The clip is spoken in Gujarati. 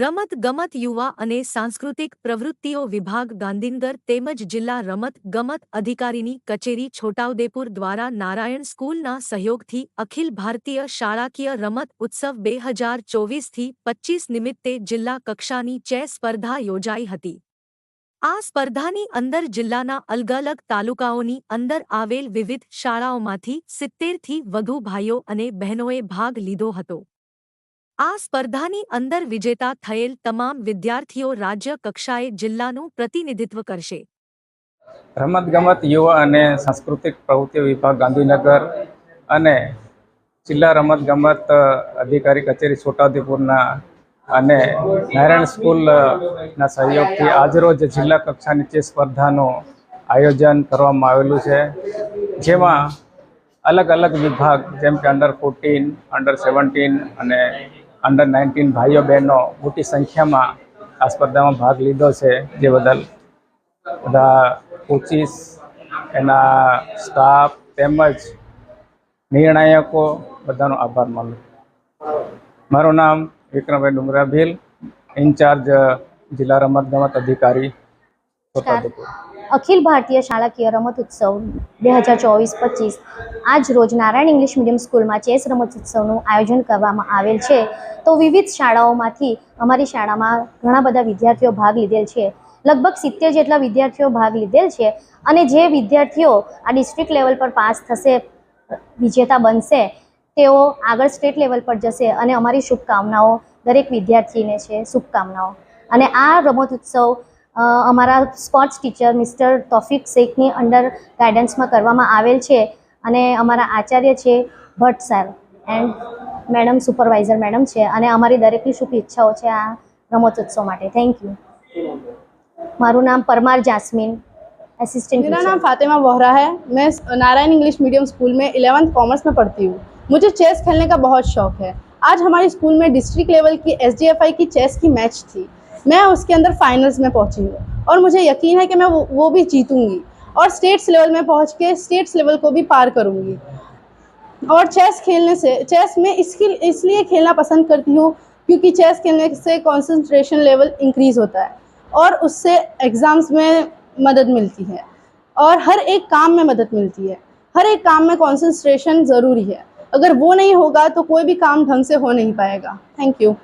રમત ગમત યુવા અને સાંસ્કૃતિક પ્રવૃત્તિઓ વિભાગ ગાંધીનગર તેમજ જિલ્લા રમત ગમત અધિકારીની કચેરી છોટાઉદેપુર દ્વારા નારાયણ સ્કૂલના સહયોગથી અખિલ ભારતીય શાળાકીય રમત ઉત્સવ 2024-25 નિમિત્તે જિલ્લા કક્ષાની ચેસ સ્પર્ધા યોજાઈ હતી। આ સ્પર્ધાની અંદર જિલ્લાના અલગ અલગ તાલુકાઓની અંદર આવેલ વિવિધ શાળાઓમાંથી 70થી વધુ ભાઈઓ અને બહેનોએ ભાગ લીધો હતો। આ સ્પર્ધાની અંદર વિજેતા થયેલ તમામ વિદ્યાર્થીઓ રાજ્ય કક્ષાએ જિલ્લાનું પ્રતિનિધિત્વ કરશે। રમતગમત યુવા અને સાંસ્કૃતિક પ્રવૃત્તિઓ વિભાગ ગાંધીનગર અને જિલ્લા રમતગમત અધિકારી કચેરી છોટાઉદેપુરના અને નારાયણ સ્કૂલના સહયોગથી આજરોજ જિલ્લા કક્ષાની ચેસ સ્પર્ધાનું આયોજન કરવામાં આવેલું છે, જેમાં અલગ અલગ વિભાગ જેમ કે અંડર 14, અંડર 17 અને અંડર 19 ભાઈઓ બહેનો મોટી સંખ્યામાં આ સ્પર્ધામાં ભાગ લીધો છે, જે બદલ બધા કોચિસ, એના સ્ટાફ તેમજ નિર્ણાયકો બધાનો આભાર માનું। મારું નામ વિક્રમભાઈ ડુંગરા ભીલ, ઇન્ચાર્જ જિલ્લા રમતગમત અધિકારી છોટાઉદેપુર। अखिल भारतीय शालाकीय रमत उत्सव 2024-25 आज रोज नारायण इंग्लिश मीडियम स्कूल में चेस रमत उत्सवનું आयोजन કરવામાં આવેલ છે। તો વિવિધ શાળાઓમાંથી અમારી શાળામાં ઘણા બધા વિદ્યાર્થીઓ ભાગ લીધેલ છે। લગભગ 70 જેટલા વિદ્યાર્થીઓ ભાગ લીધેલ છે અને જે વિદ્યાર્થીઓ આ ડિસ્ટ્રિક્ટ લેવલ પર પાસ થશે, વિજેતા બનશે, તેઓ આગળ સ્ટેટ લેવલ પર જશે અને અમારી શુભકામનાઓ દરેક વિદ્યાર્થીને છે, શુભકામનાઓ। અને આ રમત ઉત્સવ અમારા sports teacher mister Taufiq શેખની under ગાઈડન્સમાં કરવામાં આવેલ છે અને અમારા આચાર્ય છે Bhatt sir and madam supervisor madam છે અને અમારી દરેકની શુભેચ્છાઓ છે આ રમતોત્સવ માટે। Thank you. મારું નામ પરમાર જાસ્મીન, असिस्टेंट। मेरा नाम फातिमा वोहरा है। मैं नारायण इंग्लिश मीडियम स्कूल में 11th कॉमर्स में पढ़ती हूँ। मुझे चेस खेलने का बहुत शौक है। आज हमारे स्कूल में डिस्ट्रिक्ट लेवल की SDFI की चेस की मैच थी। मैं उसके अंदर फाइनल्स में पहुंची हूँ और मुझे यकीन है कि मैं वो भी जीतूंगी और स्टेट्स लेवल में पहुंच के स्टेट्स लेवल को भी पार करूंगी। और चेस खेलने से चेस में इसलिए खेलना पसंद करती हूँ क्योंकि चेस खेलने से कंसंट्रेशन लेवल इंक्रीज़ होता है और उससे एग्ज़ाम्स में मदद मिलती है और हर एक काम में मदद मिलती है। हर एक काम में कंसंट्रेशन ज़रूरी है, अगर वो नहीं होगा तो कोई भी काम ढंग से हो नहीं पाएगा। Thank you.